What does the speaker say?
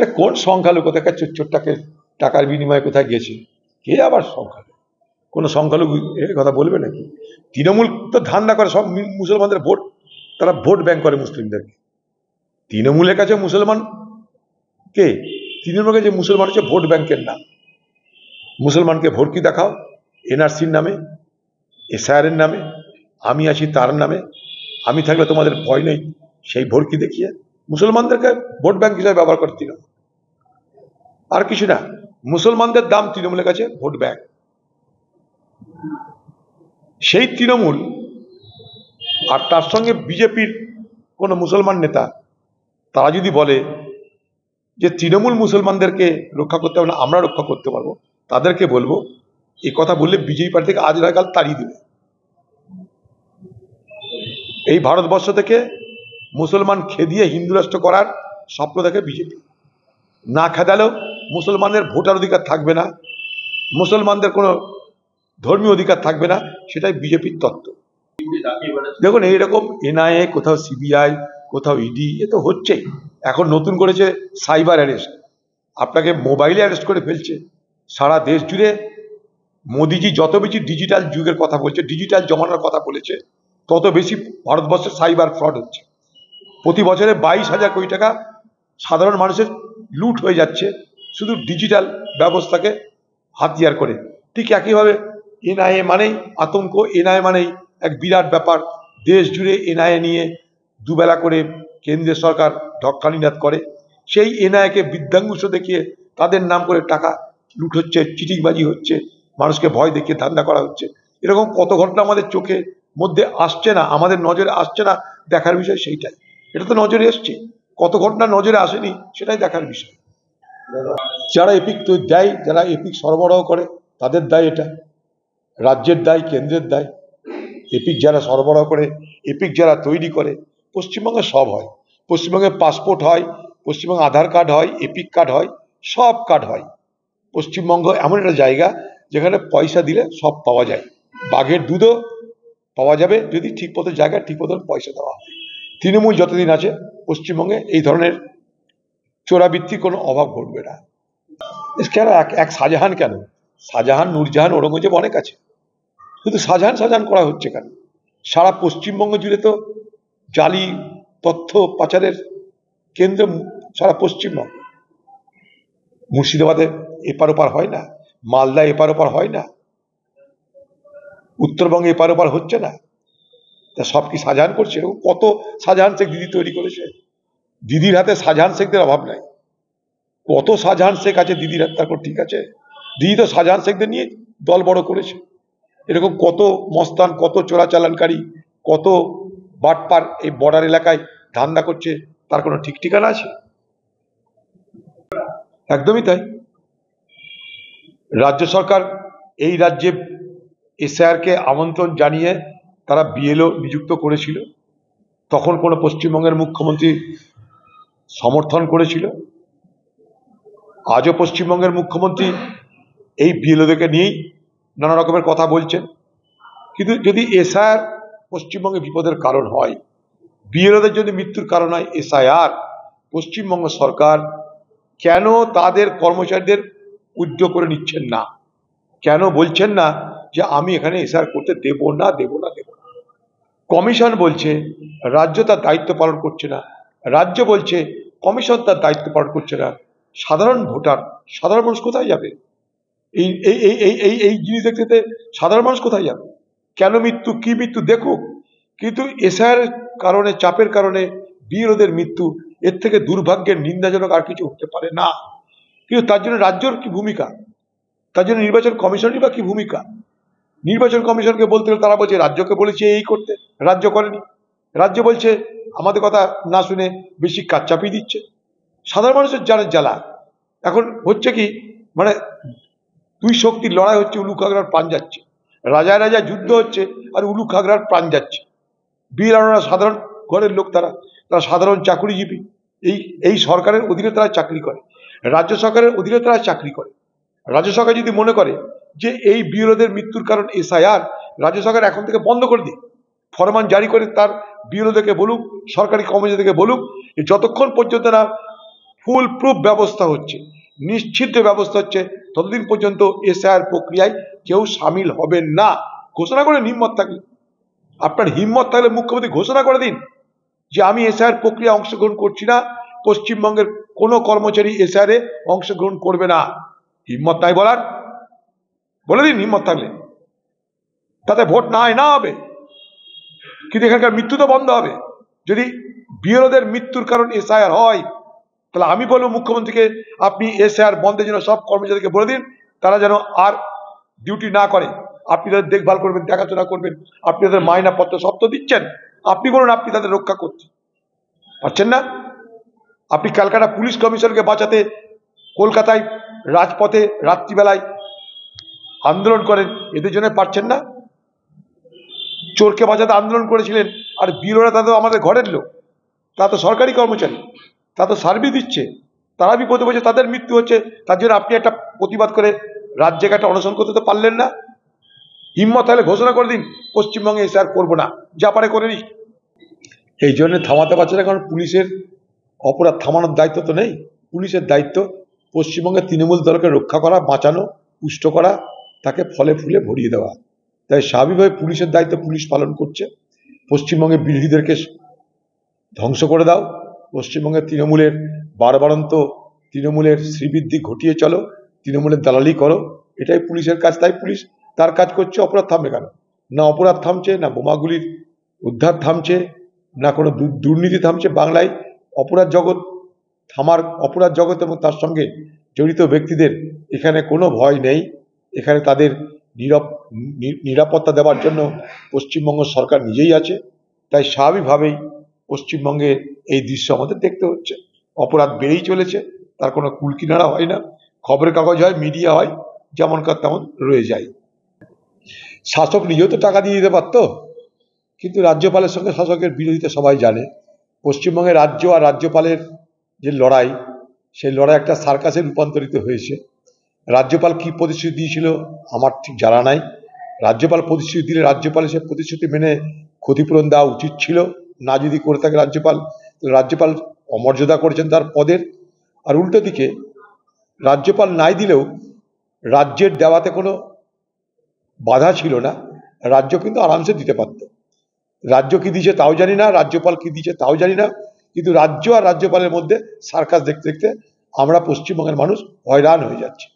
আরে কোন সংখ্যালঘু কোথাকার চোরটাকে টাকার বিনিময়ে কোথায় গেছে? কে আবার সংখ্যালঘু? কোনো সংখ্যালঘু এর কথা বলবে নাকি? তৃণমূল তো ধান্দা করে সব মুসলমানদের ভোট, তারা ভোট ব্যাংক করে মুসলিমদেরকে। তৃণমূলের কাছে মুসলমান কে? তৃণমূলের কাছে মুসলমান হচ্ছে ভোট ব্যাংকের নাম। মুসলমানকে ভর্তি দেখাও এনআরসির নামে, এসআইআরের নামে, আমি আছি তার নামে, আমি থাকলে তোমাদের ভয় নেই সেই ভর্তি দেখিয়ে মুসলমানদেরকে ভোট ব্যাংক হিসাবে ব্যবহার করে তৃণমূল। আর কিছু না, মুসলমানদের দাম তৃণমূলের কাছে ভোট ব্যাংক। সেই তৃণমূল আর তার সঙ্গে বিজেপির কোনো মুসলমান নেতা তারা যদি বলে যে তৃণমূল মুসলমানদেরকে রক্ষা করতে পারবে না, আমরা রক্ষা করতে পারবো, তাদেরকে বলবো এই কথা বললে বিজেপি পার্টি থেকে আজ নয় কাল তাড়িয়ে দেবে। এই ভারতবর্ষ থেকে মুসলমান খেদিয়ে হিন্দু রাষ্ট্র করার স্বপ্ন দেখে বিজেপি। না খেদালেও মুসলমানদের ভোটার অধিকার থাকবে না, মুসলমানদের কোনো ধর্মীয় অধিকার থাকবে না, সেটাই বিজেপির তত্ত্ব। দেখুন এইরকম এনআইএ, কোথাও সিবিআই, কোথাও ইডি, এ তো হচ্ছেই। এখন নতুন করেছে সাইবার অ্যারেস্ট, আপনাকে মোবাইলে অ্যারেস্ট করে ফেলছে। সারা দেশ জুড়ে মোদিজি যত বেশি ডিজিটাল যুগের কথা বলছে, ডিজিটাল জমানার কথা বলেছে, তত বেশি ভারতবর্ষে সাইবার ফ্রড হচ্ছে। প্রতি বছরে 22,000 কোটি টাকা সাধারণ মানুষের লুট হয়ে যাচ্ছে শুধু ডিজিটাল ব্যবস্থাকে হাতিয়ার করে। ঠিক একইভাবে এনআইএ মানেই আতঙ্ক, এনআইএ মানেই এক বিরাট ব্যাপার। দেশ জুড়ে এনআইএ নিয়ে দুবেলা করে কেন্দ্রীয় সরকার ঢক্কানিনাদ করে। সেই এনআইএকে বৃদ্ধাঙ্গুষ্ঠ দেখিয়ে তাদের নাম করে টাকা লুট হচ্ছে, চিটিংবাজি হচ্ছে, মানুষকে ভয় দেখিয়ে ধান্দা করা হচ্ছে। এরকম কত ঘটনা আমাদের চোখে মধ্যে আসছে না, আমাদের নজরে আসছে না, দেখার বিষয় সেইটাই। এটা তো নজরে এসছে, কত ঘটনা নজরে আসেনি সেটাই দেখার বিষয়। যারা এপিক দেয়, যারা এপিক সরবরাহ করে তাদের দায় এটা, রাজ্যের দায়, কেন্দ্রের দায়। এপিক যারা সরবরাহ করে, এপিক যারা তৈরি করে, পশ্চিমবঙ্গে সব হয়। পশ্চিমবঙ্গে পাসপোর্ট হয়, পশ্চিমবঙ্গে আধার কার্ড হয়, এপিক কার্ড হয়, সব কার্ড হয়। পশ্চিমবঙ্গ এমন একটা জায়গা যেখানে পয়সা দিলে সব পাওয়া যায়। বাঘের দুধও পাওয়া যাবে যদি ঠিক মতো জায়গায় ঠিক মতো পয়সা দেওয়া হয়। তৃণমূল যতদিন আছে পশ্চিমবঙ্গে এই ধরনের চোরাবৃত্তির কোনো অভাব ঘটবে না। কেন এক শাহজাহান, কেন শাহজাহান, নূরজাহান, ঔরঙ্গজেব অনেক আছে, শুধু শাহজাহান শাহজাহান করা হচ্ছে কেন? সারা পশ্চিমবঙ্গ জুড়ে তো জালি তথ্য পাচারের কেন্দ্র সারা পশ্চিমবঙ্গ। মুর্শিদাবাদে এপার ওপার হয় না, মালদা এপার ওপার হয় না, উত্তরবঙ্গে এপার ওপার হচ্ছে না, তা সব কি শাহজাহান করছে? কত শাহজাহান শেখ দিদি তৈরি করেছে। দিদির হাতে শাহজাহান শেখদের অভাব নাই, কত শাহজাহান শেখ আছে দিদির হাতে। তারপর ঠিক আছে, দিদি তো শাহজাহান শেখদের নিয়ে দল বড় করেছে। এরকম কত মস্তান, কত চোরাচালানকারী, কত বাটপার এই বর্ডার এলাকায় ধান্দা করছে, তার কোনো ঠিক ঠিকানা আছে? একদমই তাই। রাজ্য সরকার এই রাজ্যে এসআইআরকে আমন্ত্রণ জানিয়ে তারা বিএলও নিযুক্ত করেছিল, তখন কোনো পশ্চিমবঙ্গের মুখ্যমন্ত্রী সমর্থন করেছিল। আজও পশ্চিমবঙ্গের মুখ্যমন্ত্রী এই বিএলওদেরকে নিয়েই নানা রকমের কথা বলছেন। কিন্তু যদি এসআইআর পশ্চিমবঙ্গে বিপদের কারণ হয়, বিএলওদের যদি মৃত্যুর কারণ হয় এসআইআর, পশ্চিমবঙ্গ সরকার কেন তাদের কর্মচারীদের উদ্যোগ করে নিচ্ছেন না? কেন বলছেন না যে আমি এখানে এসআইআর করতে দেব না, দেব না, দেব না? কমিশন বলছে রাজ্য তার দায়িত্ব পালন করছে না, রাজ্য বলছে কমিশন তার দায়িত্ব পালন করছে না। সাধারণ ভোটার, সাধারণ মানুষ কোথায় যাবে? এই এই এই এই এই জিনিস দেখতে সাধারণ মানুষ কোথায় যাবে? কেন মৃত্যু, কি মৃত্যু দেখুক, কিন্তু এসআইআর কারণে, চাপের কারণে বিএলওদের মৃত্যু, এর থেকে দুর্ভাগ্যের নিন্দাজনক আর কিছু হতে পারে না। কিন্তু তার জন্য রাজ্যর কি ভূমিকা? তার জন্য নির্বাচন কমিশনেরই বা কি ভূমিকা? নির্বাচন কমিশনকে বলতে গেলে তারা বলছে রাজ্যকে বলেছে এই করতে, রাজ্য করেনি। রাজ্য বলছে আমাদের কথা না শুনে বেশি কাজ চাপিয়ে দিচ্ছে। সাধারণ মানুষের জানের জ্বালা। এখন হচ্ছে কি, মানে দুই শক্তির লড়াই হচ্ছে, উলু খাগড়ার প্রাণ যাচ্ছে। রাজায় রাজায় যুদ্ধ হচ্ছে আর উলু খাগড়ার প্রাণ যাচ্ছে। বিএলওরা সাধারণ ঘরের লোক, তারা সাধারণ চাকরিজীবী। এই সরকারের অধীনে তারা চাকরি করে, রাজ্য সরকারের অধীনে তারা চাকরি করে। রাজ্য সরকার যদি মনে করে যে এই বিএলওদের মৃত্যুর কারণ এসআইআর, রাজ্য সরকার এখন থেকে বন্ধ করে দিক, ফরমান জারি করে তার বিএলওদেরকে বলুক, সরকারি কর্মচারীদেরকে বলুক, যতক্ষণ পর্যন্ত না ফুল প্রুফ ব্যবস্থা হচ্ছে, নিশ্চিত ব্যবস্থা হচ্ছে, ততদিন পর্যন্ত এসআইআর প্রক্রিয়ায় কেউ সামিল হবেন না। ঘোষণা করে হিম্মত থাকলে, আপনার হিম্মত থাকলে মুখ্যমন্ত্রী ঘোষণা করে দিন যে আমি এসআইআর প্রক্রিয়া অংশগ্রহণ করছি না, পশ্চিমবঙ্গের কোনো কর্মচারী এসআইআর অংশগ্রহণ করবে না। হিম্মত নাই বলার, বলে দিন হিম্মত থাকলে। তাতে ভোট না হবে, কিন্তু এখানকার মৃত্যু তো বন্ধ হবে। যদি বিরোধের মৃত্যুর কারণ এসআইআর হয়, তাহলে আমি বলবো মুখ্যমন্ত্রীকে আপনি এসআইআর বন্ধের জন্য সব কর্মচারীকে বলে দিন, তারা যেন আর ডিউটি না করে। আপনি তাদের দেখভাল করবেন, দেখাশোনা করবেন, আপনি তাদের মাইনা পত্র সব তো দিচ্ছেন, আপনি বলুন আপনি তাদের রক্ষা করতে পারছেন না? আপনি ক্যালকাটা পুলিশ কমিশনকে বাঁচাতে কলকাতায় রাজপথে রাত্রিবেলায় আন্দোলন করেন, এদের জন্য পারছেন না? চোরকে বাঁচাতে আন্দোলন করেছিলেন, আর বিরোধীরা তাদের আমাদের ঘরের লোক, তারা তো সরকারি কর্মচারী, তারা তো সার্ভিস দিচ্ছে, তারা বিপদে পড়ছে, তাদের মৃত্যু হচ্ছে, তার জন্য আপনি একটা প্রতিবাদ করে রাজ্যে একটা অনশন করতে তো পারলেন না? হিম্মত হলে ঘোষণা করে দিন পশ্চিমবঙ্গে এসে আর করবো না, যা পারে করে নিস। এই জন্য থামাতে পারছে না, কারণ পুলিশের অপরাধ থামানোর দায়িত্ব তো নেই। পুলিশের দায়িত্ব পশ্চিমবঙ্গের তৃণমূল দলকে রক্ষা করা, বাঁচানো, পুষ্ট করা, তাকে ফলে ফুলে ভরিয়ে দেওয়া। তাই স্বাভাবিকভাবে পুলিশের দায়িত্ব পুলিশ পালন করছে। পশ্চিমবঙ্গের বিরোধীদেরকে ধ্বংস করে দাও, পশ্চিমবঙ্গের তৃণমূলের বারবারন্ত তৃণমূলের শ্রীবৃদ্ধি ঘটিয়ে চলো, তৃণমূলের দালালি করো, এটাই পুলিশের কাজ। তাই পুলিশ তার কাজ করছে। অপরাধ থামবে কেন? না অপরাধ থামছে, না বোমাগুলির উদ্ধার থামছে, না কোনো দুর্নীতি থামছে। বাংলায় অপরাধ জগৎ অপরাধ জগৎ এবং তার সঙ্গে জড়িত ব্যক্তিদের এখানে কোনো ভয় নেই। এখানে তাদের নিরাপত্তা দেওয়ার জন্য পশ্চিমবঙ্গ সরকার নিজেই আছে। তাই স্বাভাবিকভাবেই পশ্চিমবঙ্গে এই দৃশ্য আমাদের দেখতে হচ্ছে। অপরাধ বেড়েই চলেছে, তার কোনো কুলকিনারা হয় না। খবরের কাগজ হয়, মিডিয়া হয়, যেমনকার তেমন রয়ে যায়। শাসক নিজেও তো টাকা দিয়ে দিতে পারত, কিন্তু রাজ্যপালের সঙ্গে শাসকের বিরোধিতা সবাই জানে। পশ্চিমবঙ্গের রাজ্য আর রাজ্যপালের যে লড়াই, সেই লড়াই একটা সার্কাসে রূপান্তরিত হয়েছে। রাজ্যপাল কি প্রতিশ্রুতি দিয়েছিল আমার ঠিক জানা নাই। রাজ্যপাল প্রতিশ্রুতি দিলে রাজ্যপালের সে প্রতিশ্রুতি মেনে ক্ষতিপূরণ দেওয়া উচিত ছিল। না যদি করে থাকে রাজ্যপাল অমর্যাদা করেছেন তার পদের। আর উল্টো দিকে রাজ্যপাল নাই দিলেও রাজ্যের দেওয়াতে কোনো বাধা ছিল না, রাজ্য কিন্তু আরামসে দিতে পারত। রাজ্য কি দিয়েছে তাও জানি না, রাজ্যপাল কি দিয়েছে তাও জানি না, কিন্তু রাজ্য আর রাজ্যপালের মধ্যে সার্কাস দেখতে দেখতে আমরা পশ্চিমবঙ্গের মানুষ হয়রান হয়ে যাচ্ছি।